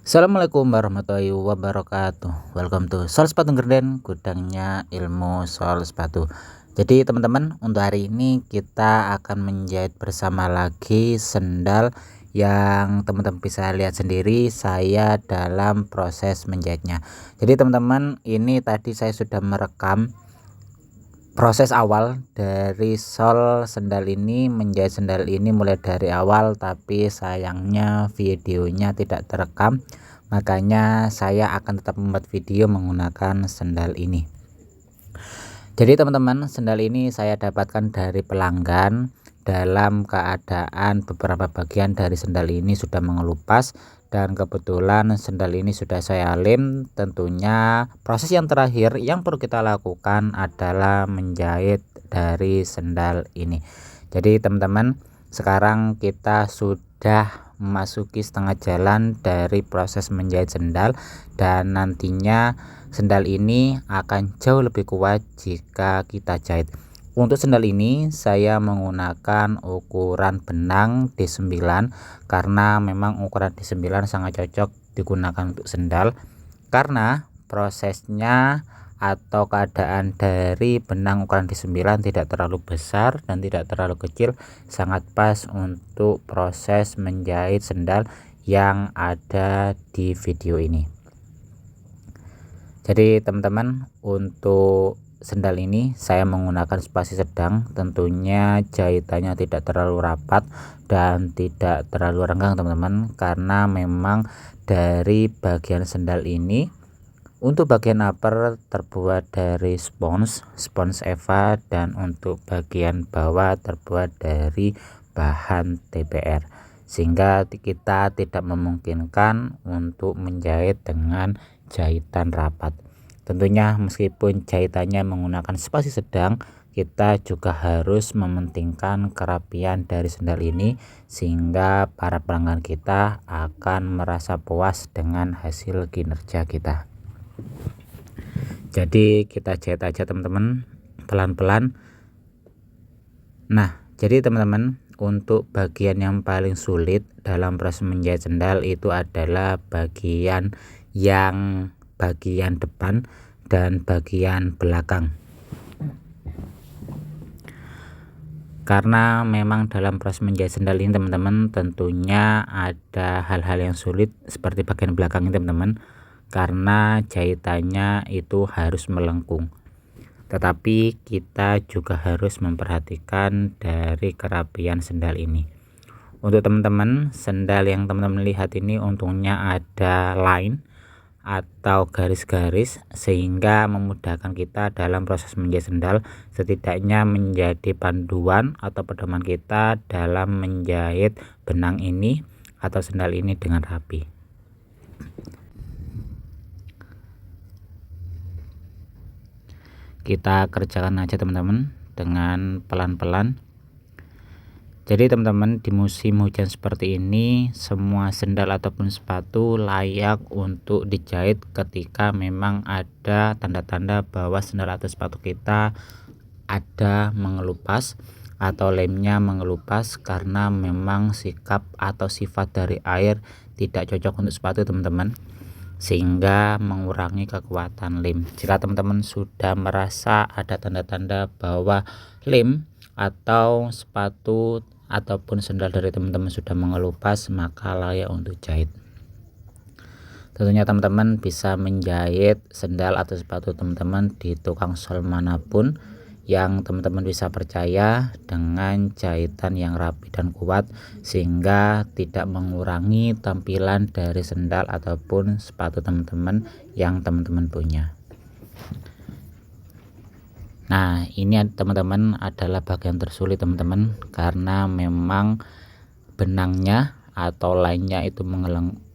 Assalamualaikum warahmatullahi wabarakatuh. Welcome to Sol Sepatu Gerden, gudangnya ilmu sol sepatu. Jadi teman-teman, untuk hari ini kita akan menjahit bersama lagi sendal yang teman-teman bisa lihat sendiri saya dalam proses menjahitnya. Jadi teman-teman, ini tadi saya sudah merekam proses awal dari sol sendal ini, menjahit sendal ini mulai dari awal, tapi sayangnya videonya tidak terekam, makanya saya akan tetap membuat video menggunakan sendal ini. Jadi teman-teman, sendal ini saya dapatkan dari pelanggan dalam keadaan beberapa bagian dari sendal ini sudah mengelupas, dan kebetulan sendal ini sudah saya lem. Tentunya proses yang terakhir yang perlu kita lakukan adalah menjahit dari sendal ini. Jadi teman-teman, sekarang kita sudah memasuki setengah jalan dari proses menjahit sendal, dan nantinya sendal ini akan jauh lebih kuat jika kita jahit. Untuk sendal ini saya menggunakan ukuran benang D9 karena memang ukuran D9 sangat cocok digunakan untuk sendal, karena prosesnya atau keadaan dari benang ukuran D9 tidak terlalu besar dan tidak terlalu kecil, sangat pas untuk proses menjahit sendal yang ada di video ini. Jadi teman-teman, untuk sendal ini saya menggunakan spasi sedang, tentunya jahitannya tidak terlalu rapat dan tidak terlalu renggang teman-teman, karena memang dari bagian sendal ini untuk bagian upper terbuat dari spons Eva, dan untuk bagian bawah terbuat dari bahan TPR, sehingga kita tidak memungkinkan untuk menjahit dengan jahitan rapat. Tentunya meskipun jahitannya menggunakan spasi sedang, kita juga harus mementingkan kerapian dari sendal ini, sehingga para pelanggan kita akan merasa puas dengan hasil kinerja kita. Jadi kita jahit aja teman-teman, pelan-pelan. Nah, jadi teman-teman, untuk bagian yang paling sulit dalam proses menjahit sendal itu adalah bagian depan dan bagian belakang, karena memang dalam proses menjahit sendal ini teman-teman, tentunya ada hal-hal yang sulit seperti bagian belakang ini teman-teman, karena jahitannya itu harus melengkung. Tetapi kita juga harus memperhatikan dari kerapian sendal ini. Untuk teman-teman, sendal yang teman-teman lihat ini untungnya ada line atau garis-garis, sehingga memudahkan kita dalam proses menjahit sendal, setidaknya menjadi panduan atau pedoman kita dalam menjahit benang ini atau sendal ini dengan rapi. Kita kerjakan aja teman-teman dengan pelan-pelan. Jadi teman-teman, di musim hujan seperti ini semua sendal ataupun sepatu layak untuk dijahit ketika memang ada tanda-tanda bahwa sendal atau sepatu kita ada mengelupas atau lemnya mengelupas, karena memang sikap atau sifat dari air tidak cocok untuk sepatu teman-teman, sehingga mengurangi kekuatan lem. Jika teman-teman sudah merasa ada tanda-tanda bahwa lem atau sepatu ataupun sendal dari teman-teman sudah mengelupas, maka layak untuk jahit. Tentunya teman-teman bisa menjahit sendal atau sepatu teman-teman di tukang sol manapun yang teman-teman bisa percaya, dengan jahitan yang rapi dan kuat, sehingga tidak mengurangi tampilan dari sendal ataupun sepatu teman-teman yang teman-teman punya. Nah, ini teman-teman adalah bagian tersulit teman-teman, karena memang benangnya atau lainnya itu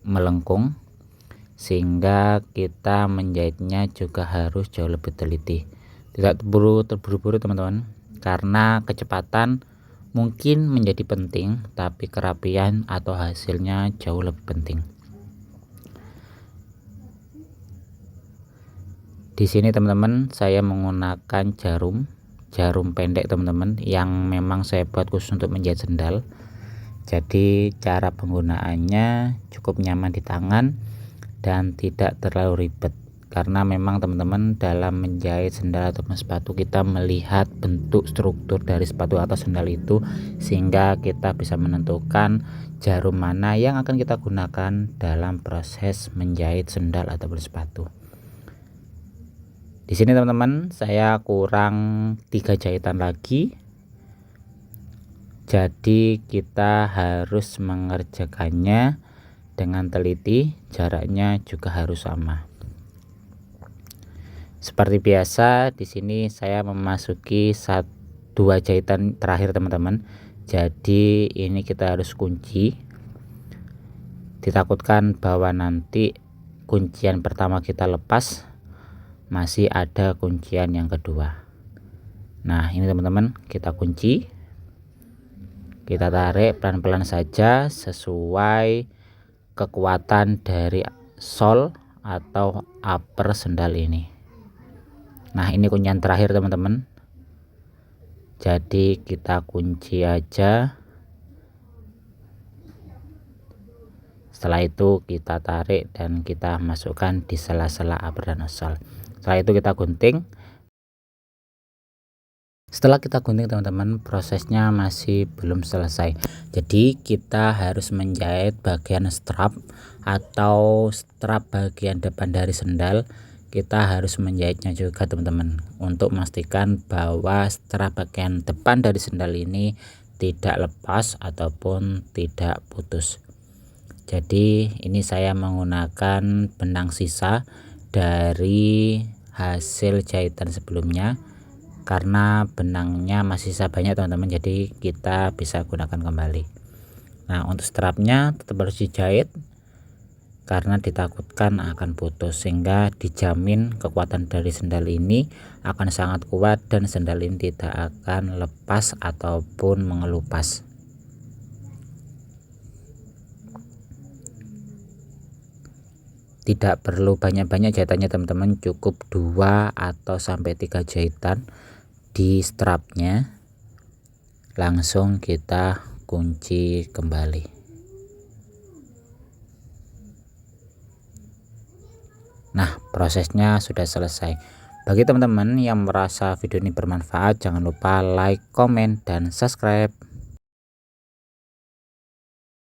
melengkung, sehingga kita menjahitnya juga harus jauh lebih teliti, tidak terburu-buru teman-teman, karena kecepatan mungkin menjadi penting, tapi kerapian atau hasilnya jauh lebih penting. Di sini teman-teman, saya menggunakan jarum pendek teman-teman, yang memang saya buat khusus untuk menjahit sendal. Jadi cara penggunaannya cukup nyaman di tangan, dan tidak terlalu ribet, karena memang teman-teman dalam menjahit sendal ataupun sepatu kita melihat bentuk struktur dari sepatu atau sendal itu, sehingga kita bisa menentukan jarum mana yang akan kita gunakan dalam proses menjahit sendal ataupun sepatu. Di sini teman-teman saya kurang 3 jahitan lagi, jadi kita harus mengerjakannya dengan teliti, jaraknya juga harus sama. Seperti biasa di sini saya memasuki 2 jahitan terakhir teman-teman. Jadi ini kita harus kunci. Ditakutkan bahwa nanti kuncian pertama kita lepas, masih ada kuncian yang kedua. Nah, ini teman-teman kita kunci. Kita tarik pelan-pelan saja sesuai kekuatan dari sol atau upper sendal ini. Nah, ini kuncian terakhir teman-teman, jadi kita kunci aja. Setelah itu kita tarik dan kita masukkan di sela-sela upper dan sol. Setelah itu kita gunting. Setelah kita gunting teman-teman, prosesnya masih belum selesai. Jadi kita harus menjahit bagian strap atau strap bagian depan dari sendal. Kita harus menjahitnya juga teman-teman, untuk memastikan bahwa strap bagian depan dari sendal ini tidak lepas ataupun tidak putus. Jadi ini saya menggunakan benang sisa dari hasil jahitan sebelumnya, karena benangnya masih sisa banyak teman-teman, jadi kita bisa gunakan kembali. Nah, untuk strapnya tetap harus dijahit karena ditakutkan akan putus, sehingga dijamin kekuatan dari sendal ini akan sangat kuat dan sendal ini tidak akan lepas ataupun mengelupas. Tidak perlu banyak-banyak jahitannya teman-teman, cukup 2 atau sampai 3 jahitan di strapnya, langsung kita kunci kembali. Nah, prosesnya sudah selesai. Bagi teman-teman yang merasa video ini bermanfaat, jangan lupa like, komen, dan subscribe.